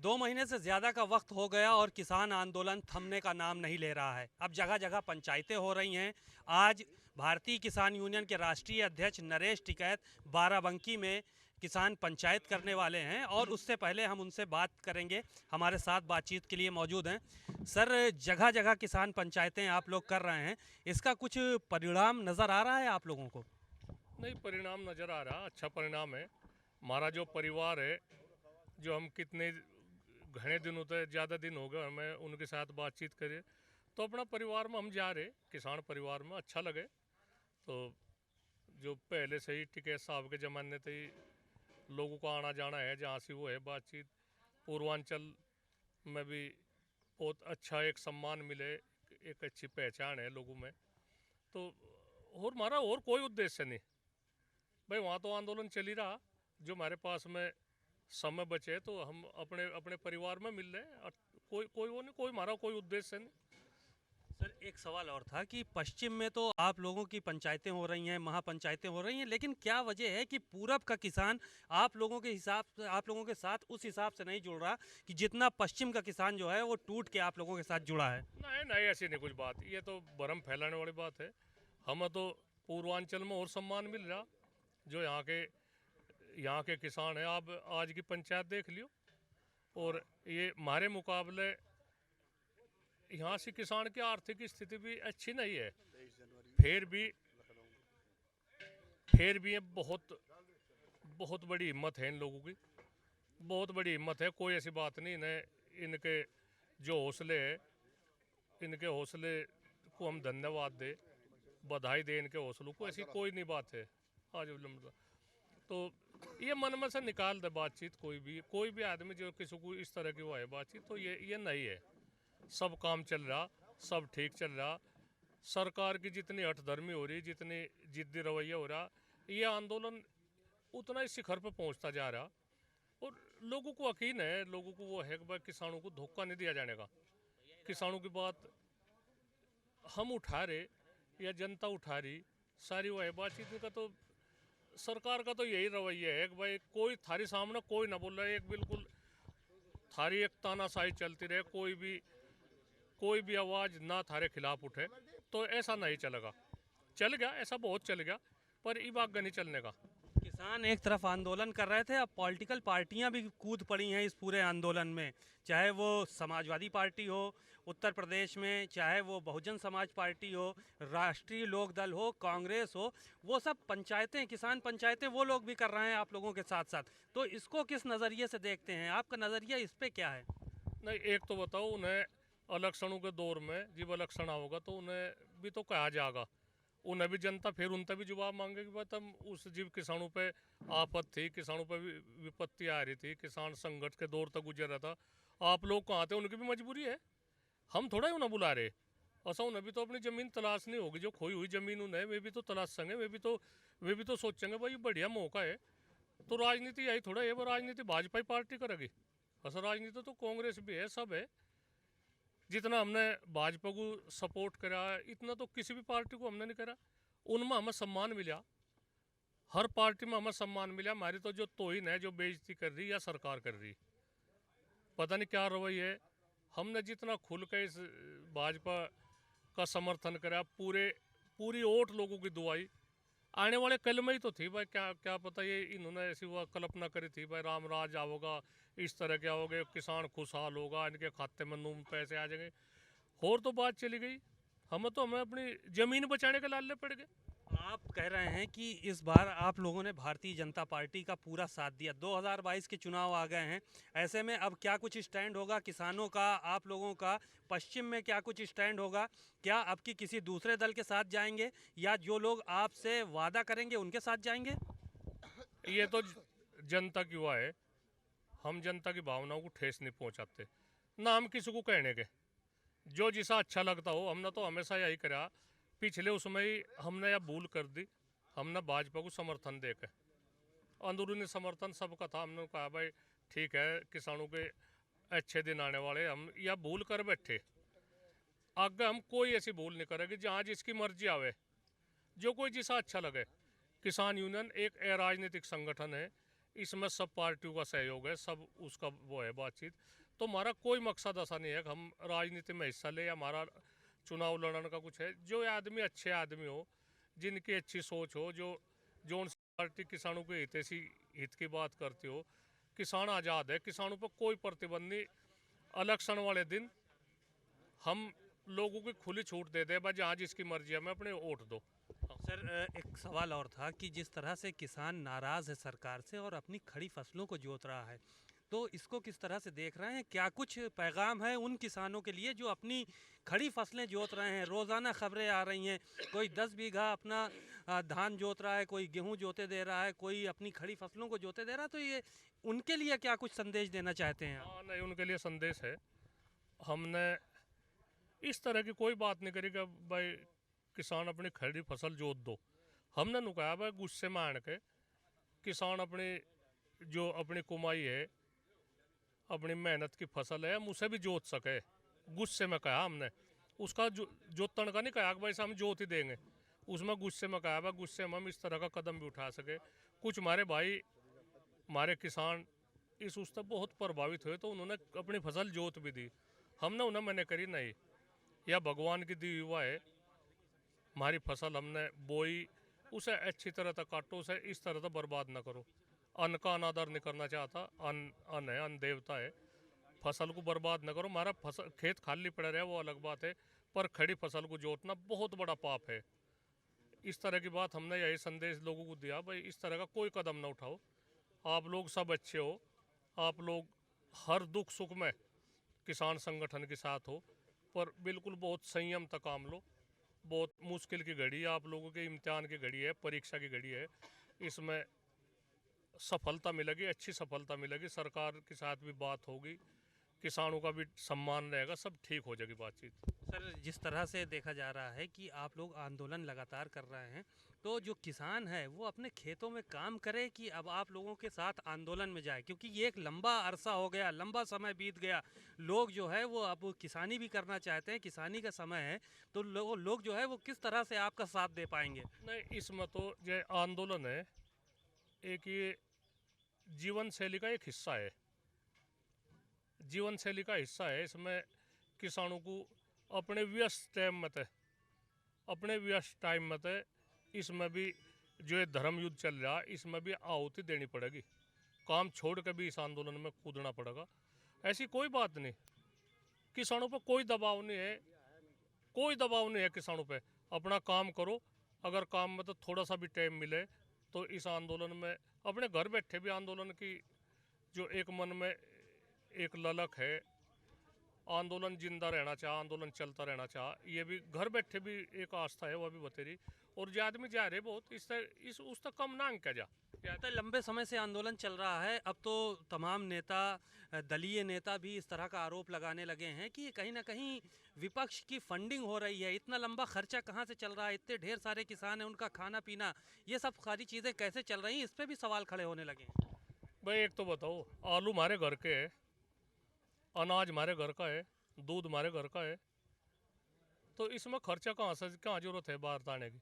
2 महीने से ज़्यादा का वक्त हो गया और किसान आंदोलन थमने का नाम नहीं ले रहा है। अब जगह जगह पंचायतें हो रही हैं। आज भारतीय किसान यूनियन के राष्ट्रीय अध्यक्ष नरेश टिकैत बाराबंकी में किसान पंचायत करने वाले हैं और उससे पहले हम उनसे बात करेंगे। हमारे साथ बातचीत के लिए मौजूद हैं। सर, जगह जगह किसान पंचायतें आप लोग कर रहे हैं, इसका कुछ परिणाम नज़र आ रहा है आप लोगों को? नहीं, परिणाम नज़र आ रहा, अच्छा परिणाम है। हमारा जो परिवार है, जो हम कितने घने दिनों तक ज़्यादा दिन हो गए हमें उनके साथ बातचीत करे, तो अपना परिवार में हम जा रहे, किसान परिवार में अच्छा लगे। तो जो पहले से ही टिकैत साहब के ज़माने से ही लोगों का आना जाना है, जहाँ से वो है बातचीत, पूर्वांचल में भी बहुत अच्छा एक सम्मान मिले, एक अच्छी पहचान है लोगों में। तो और हमारा और कोई उद्देश्य नहीं भाई, वहाँ तो आंदोलन चल ही रहा। जो हमारे पास में समय बचे तो हम अपने अपने परिवार में मिल रहे हैं, और कोई कोई वो नहीं, कोई हमारा कोई उद्देश्य नहीं। सर, एक सवाल और था कि पश्चिम में तो आप लोगों की पंचायतें हो रही हैं, महापंचायतें हो रही हैं, लेकिन क्या वजह है कि पूरब का किसान आप लोगों के हिसाब से, आप लोगों के साथ उस हिसाब से नहीं जुड़ रहा कि जितना पश्चिम का किसान जो है वो टूट के आप लोगों के साथ जुड़ा है? नहीं नहीं, ऐसी नहीं कुछ बात, ये तो भरम फैलाने वाली बात है। हमें तो पूर्वांचल में और सम्मान मिल रहा। जो यहाँ के किसान हैं, आप आज की पंचायत देख लियो, और ये हमारे मुकाबले यहाँ से किसान की आर्थिक स्थिति भी अच्छी नहीं है। फिर भी फिर भी ये बहुत बहुत बड़ी हिम्मत है इन लोगों की, बहुत बड़ी हिम्मत है। कोई ऐसी बात नहीं, इन्हें इनके जो हौसले है, इनके हौसले को हम धन्यवाद दे, बधाई दे इनके हौसलों को, ऐसी कोई नहीं बात है। आज तो ये मन में से निकाल दे बातचीत, कोई भी आदमी जो किसी को इस तरह की वो है बातचीत, तो ये नहीं है। सब काम चल रहा, सब ठीक चल रहा। सरकार की जितनी हठधर्मी हो रही, जितनी जिद्दी रवैया हो रहा, ये आंदोलन उतना ही शिखर पर पहुंचता जा रहा। और लोगों को यकीन है, लोगों को वो है कि भाई किसानों को धोखा नहीं दिया जाने का। किसानों की बात हम उठा रहे या जनता उठा रही, सारी वो है बातचीत का। तो सरकार का तो यही रवैया है कि भाई कोई थारी सामने कोई ना बोल रहा है, एक बिल्कुल थारी एक तानाशाही चलती रहे, कोई भी आवाज़ ना थारे खिलाफ उठे, तो ऐसा नहीं चलेगा। चल गया, ऐसा बहुत चल गया, पर ई बाग नहीं चलने का। किसान एक तरफ आंदोलन कर रहे थे, अब पॉलिटिकल पार्टियां भी कूद पड़ी हैं इस पूरे आंदोलन में। चाहे वो समाजवादी पार्टी हो उत्तर प्रदेश में, चाहे वो बहुजन समाज पार्टी हो, राष्ट्रीय लोक दल हो, कांग्रेस हो, वो सब पंचायतें, किसान पंचायतें वो लोग भी कर रहे हैं आप लोगों के साथ साथ। तो इसको किस नज़रिए से देखते हैं? आपका नज़रिया इस पे क्या है? नहीं, एक तो बताओ, उन्हें इलेक्शनों के दौर में जब इलेक्शन होगा तो उन्हें भी तो कहा जाएगा, उन्हें भी जनता फिर उनसे भी जवाब मांगेगी। बात हम उस जीव किसानों पे आफत थी, किसानों पे विपत्ति आ रही थी, किसान संघर्ष के दौर तक गुजर रहा था, आप लोग कहाँ थे? उनकी भी मजबूरी है, हम थोड़ा ही उन्हें बुला रहे। ऐसा उन्हें भी तो अपनी ज़मीन तलाशनी होगी, जो खोई हुई ज़मीन उन्हें वे भी तो तलाश सकेंगे, वे भी तो सोचेंगे भाई बढ़िया मौका है। तो राजनीति यही थोड़ा है, वो राजनीति भाजपा ही पार्टी करेगी। ऐसा राजनीति तो कांग्रेस भी है, सब है। जितना हमने भाजपा को सपोर्ट करा, इतना तो किसी भी पार्टी को हमने नहीं करा। उनमें हमें सम्मान मिला, हर पार्टी में हमें सम्मान मिला। हमारी तो जो तोहिन है, जो बेइज्जती कर रही या सरकार कर रही, पता नहीं क्या रवैया है। हमने जितना खुल के इस भाजपा का समर्थन करा, पूरी ओट लोगों की दुआई आने वाले कल में ही तो थी भाई। क्या क्या पता ये इन्होंने ऐसी वो कल्पना करी थी भाई राम राज आओगा, इस तरह क्या होगा, किसान खुशहाल होगा, इनके खाते में नून पैसे आ जाएंगे। और तो बात चली गई, हमें अपनी जमीन बचाने के लाले पड़ गए। आप कह रहे हैं कि इस बार आप लोगों ने भारतीय जनता पार्टी का पूरा साथ दिया, 2022 के चुनाव आ गए हैं, ऐसे में अब क्या कुछ स्टैंड होगा किसानों का, आप लोगों का पश्चिम में क्या कुछ स्टैंड होगा? क्या आपकी किसी दूसरे दल के साथ जाएंगे या जो लोग आपसे वादा करेंगे उनके साथ जाएंगे? ये तो जनता की हुआ है, हम जनता की भावनाओं को ठेस नहीं पहुंचाते, ना हम किसी को कहने के। जो जिसा अच्छा लगता हो, हमने तो हमेशा यही करा। पिछले उसमें ही हमने यह भूल कर दी, हमने भाजपा को समर्थन दे के, अंदरूनी समर्थन सबका था। हमने कहा भाई ठीक है, किसानों के अच्छे दिन आने वाले, हम यह भूल कर बैठे। आगे हम कोई ऐसी भूल नहीं करेंगे, जहाँ जिसकी मर्जी आवे, जो कोई जिसा अच्छा लगे। किसान यूनियन एक अराजनीतिक संगठन है, इसमें सब पार्टियों का सहयोग है, सब उसका वो है बातचीत। तो हमारा कोई मकसद ऐसा नहीं है कि हम राजनीति में हिस्सा ले या हमारा चुनाव लड़ने का कुछ है। जो आदमी अच्छे आदमी हो, जिनकी अच्छी सोच हो, जो उन पार्टी किसानों के हित की बात करती हो, किसान आज़ाद है, किसानों पर कोई प्रतिबंध नहीं। इलेक्शन वाले दिन हम लोगों की खुली छूट दे दे, बस जहाँ जिसकी मर्जी है मैं अपने वोट दो। सर एक सवाल और था कि जिस तरह से किसान नाराज है सरकार से और अपनी खड़ी फसलों को जोत रहा है, तो इसको किस तरह से देख रहे हैं? क्या कुछ पैगाम है उन किसानों के लिए जो अपनी खड़ी फसलें जोत रहे हैं? रोज़ाना खबरें आ रही हैं, कोई 10 बीघा अपना धान जोत रहा है, कोई गेहूं जोते दे रहा है, कोई अपनी खड़ी फसलों को जोते दे रहा है। तो ये उनके लिए क्या कुछ संदेश देना चाहते हैं आप? हाँ, नहीं, उनके लिए संदेश है। हमने इस तरह की कोई बात नहीं करी कि भाई किसान अपनी खड़ी फसल जोत दो। हमने नु कहा भाई गुस्से में आन के किसान अपनी जो अपनी कमाई है, अपनी मेहनत की फसल है, हम उसे भी जोत सके। गुस्से में कहा हमने, उसका जोतन का नहीं कहा कि भाई हम जोत ही देंगे। उसमें गुस्से में कहा भाई गुस्से में हम इस तरह का कदम भी उठा सके। कुछ हमारे भाई, हमारे किसान इस उससे बहुत प्रभावित हुए, तो उन्होंने अपनी फसल जोत भी दी। हमने उन्हें मैंने करी नहीं, यह भगवान की दी हुआ है, हमारी फसल हमने बोई, उसे अच्छी तरह तक काटो, उसे इस तरह तक बर्बाद ना करो। अन्न का अनादर नहीं करना चाहता। अन्न है, अन्न देवता है, फसल को बर्बाद ना करो। हमारा फसल खेत खाली पड़ा रहे वो अलग बात है, पर खड़ी फसल को जोतना बहुत बड़ा पाप है। इस तरह की बात हमने यही संदेश लोगों को दिया, भाई इस तरह का कोई कदम ना उठाओ। आप लोग सब अच्छे हो, आप लोग हर दुख सुख में किसान संगठन के साथ हो, पर बिल्कुल बहुत संयम तक काम लो। बहुत मुश्किल की घड़ी है, आप लोगों के इम्तिहान की घड़ी है, परीक्षा की घड़ी है। इसमें सफलता मिलेगी, अच्छी सफलता मिलेगी। सरकार के साथ भी बात होगी, किसानों का भी सम्मान रहेगा, सब ठीक हो जाएगी बातचीत। सर जिस तरह से देखा जा रहा है कि आप लोग आंदोलन लगातार कर रहे हैं, तो जो किसान है वो अपने खेतों में काम करे कि अब आप लोगों के साथ आंदोलन में जाए? क्योंकि ये एक लंबा अरसा हो गया, लंबा समय बीत गया। लोग जो है वो अब किसानी भी करना चाहते हैं, किसानी का समय है, तो लोग जो है वो किस तरह से आपका साथ दे पाएंगे? नहीं, इसमें तो ये आंदोलन है, एक ये जीवन शैली का एक हिस्सा है। जीवन शैली का हिस्सा है। इसमें किसानों को अपने व्यस्त टाइम में अपने व्यस्त टाइम में इसमें भी जो ये धर्म युद्ध चल रहा है, इसमें भी आहुति देनी पड़ेगी। काम छोड़ के भी इस आंदोलन में कूदना पड़ेगा। ऐसी कोई बात नहीं, किसानों पर कोई दबाव नहीं है, कोई दबाव नहीं है किसानों पे। अपना काम करो, अगर काम में तो थोड़ा सा भी टाइम मिले तो इस आंदोलन में अपने घर बैठे भी आंदोलन की जो एक मन में एक ललक है, आंदोलन जिंदा रहना चाह, आंदोलन चलता रहना चाह, ये भी घर बैठे भी एक आस्था है, वह भी बतेरी। और जो आदमी जा रहे बहुत इस उस तक कम ना अंक जा। तो लंबे समय से आंदोलन चल रहा है, अब तो तमाम नेता, दलीय नेता भी इस तरह का आरोप लगाने लगे हैं कि कहीं ना कहीं विपक्ष की फंडिंग हो रही है। इतना लंबा खर्चा कहाँ से चल रहा है? इतने ढेर सारे किसान हैं, उनका खाना पीना, ये सब सारी चीज़ें कैसे चल रही हैं? इस पर भी सवाल खड़े होने लगे हैं। भाई एक तो बताओ, आलू हमारे घर के है, अनाज हमारे घर का है, दूध हमारे घर का है, तो इसमें खर्चा कहाँ जरूरत है बाहर लाने की?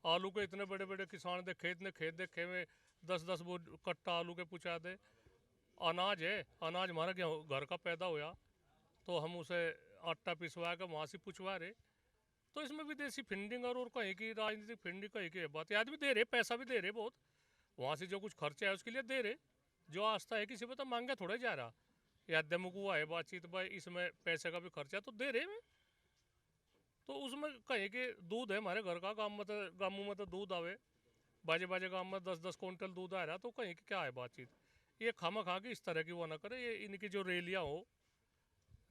आलू के इतने बड़े बड़े किसान दे खेत देखे में 10-10 वो कट्टा आलू के पुचा दे। अनाज है, अनाज हमारा क्या घर का पैदा होया, तो हम उसे आटा पिसवा के वहाँ से पुछवा रहे। तो इसमें विदेशी फंडिंग और कहीं की राजनीतिक फंडिंग कहीं की बात। आदमी दे रहे, पैसा भी दे रहे बहुत, वहाँ से जो कुछ खर्चा है उसके लिए दे रहे। जो आस्था है किसी पर तो मांगे थोड़ा जा रहा, या दमुक हुआ है बातचीत, भाई इसमें पैसे का भी खर्चा तो दे रहे हैं। तो उसमें कहीं के दूध है हमारे घर का, गाँव में तो दूध आवे, बाजे बाजे गाँव में 10-10 क्विंटल दूध आ रहा, तो कहीं की क्या है बातचीत? ये खामा खा के इस तरह की वो ना करे। ये इनकी जो रैलियाँ हो,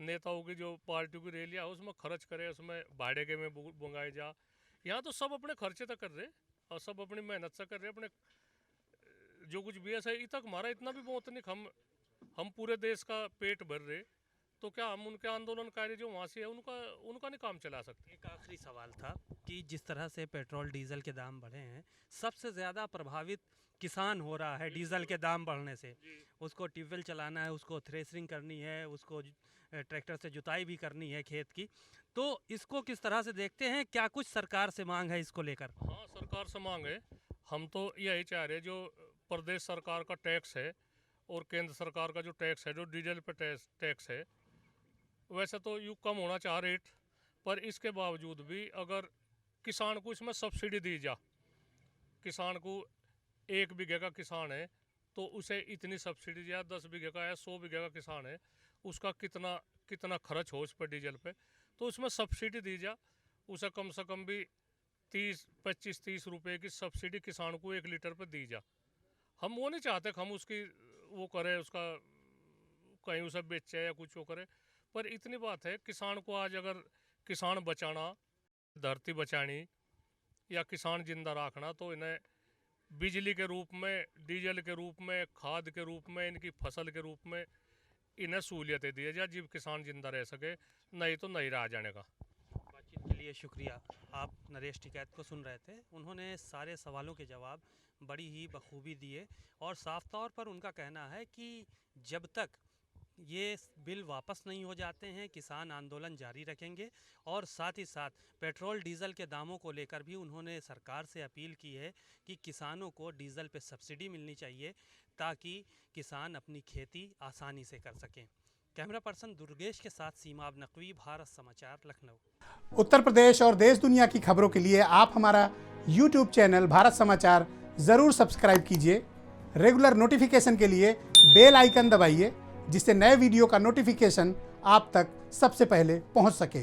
नेताओं की जो पार्टियों की रैलियाँ हो, उसमें खर्च करे, उसमें भाड़े के में मंगाए जा। यहाँ तो सब अपने खर्चे तक कर रहे और सब अपनी मेहनत से कर रहे, अपने जो कुछ भी है तक हमारा इतना भी बहुत नहीं। हम पूरे देश का पेट भर रहे, तो क्या हम उनके आंदोलनकारी जो वहाँ से है उनका नहीं काम चला सकते? एक आखिरी सवाल था कि जिस तरह से पेट्रोल डीजल के दाम बढ़े हैं, सबसे ज़्यादा प्रभावित किसान हो रहा है डीजल के दाम बढ़ने से। उसको ट्यूबवेल चलाना है, उसको थ्रेसरिंग करनी है, उसको ट्रैक्टर से जुताई भी करनी है खेत की। तो इसको किस तरह से देखते हैं? क्या कुछ सरकार से मांग है इसको लेकर? हाँ, सरकार से मांग है। हम तो यही चाह रहे, जो प्रदेश सरकार का टैक्स है और केंद्र सरकार का जो टैक्स है, जो डीजल पे टैक्स है, वैसे तो यूँ कम होना चाह रेट, पर इसके बावजूद भी अगर किसान को इसमें सब्सिडी दी जा, किसान को 1 बीघे का किसान है तो उसे इतनी सब्सिडी, या 10 बीघे का या 100 बीघे का किसान है, उसका कितना खर्च हो उस पर डीजल पे, तो उसमें सब्सिडी दी जा, उसे कम से कम भी 25-30 रुपए की सब्सिडी किसान को 1 लीटर पे दी जा। हम वो नहीं चाहते कि हम उसकी वो करें, उसका कहीं उसे बेचे या कुछ वो करे, पर इतनी बात है, किसान को आज अगर किसान बचाना, धरती बचानी या किसान जिंदा रखना, तो इन्हें बिजली के रूप में, डीजल के रूप में, खाद के रूप में, इनकी फसल के रूप में इन्हें सहूलियतें दी जाए, जब किसान जिंदा रह सके, नहीं तो नहीं रह जाने का। बातचीत के लिए शुक्रिया। आप नरेश टिकैत को सुन रहे थे, उन्होंने सारे सवालों के जवाब बड़ी ही बखूबी दिए और साफ तौर पर उनका कहना है कि जब तक ये बिल वापस नहीं हो जाते हैं, किसान आंदोलन जारी रखेंगे। और साथ ही साथ पेट्रोल डीजल के दामों को लेकर भी उन्होंने सरकार से अपील की है कि किसानों को डीजल पे सब्सिडी मिलनी चाहिए ताकि किसान अपनी खेती आसानी से कर सकें। कैमरा पर्सन दुर्गेश के साथ सीमा नकवी, भारत समाचार, लखनऊ। उत्तर प्रदेश और देश दुनिया की खबरों के लिए आप हमारा YouTube चैनल भारत समाचार ज़रूर सब्सक्राइब कीजिए। रेगुलर नोटिफिकेशन के लिए बेल आइकन दबाइए, जिससे नए वीडियो का नोटिफिकेशन आप तक सबसे पहले पहुंच सके।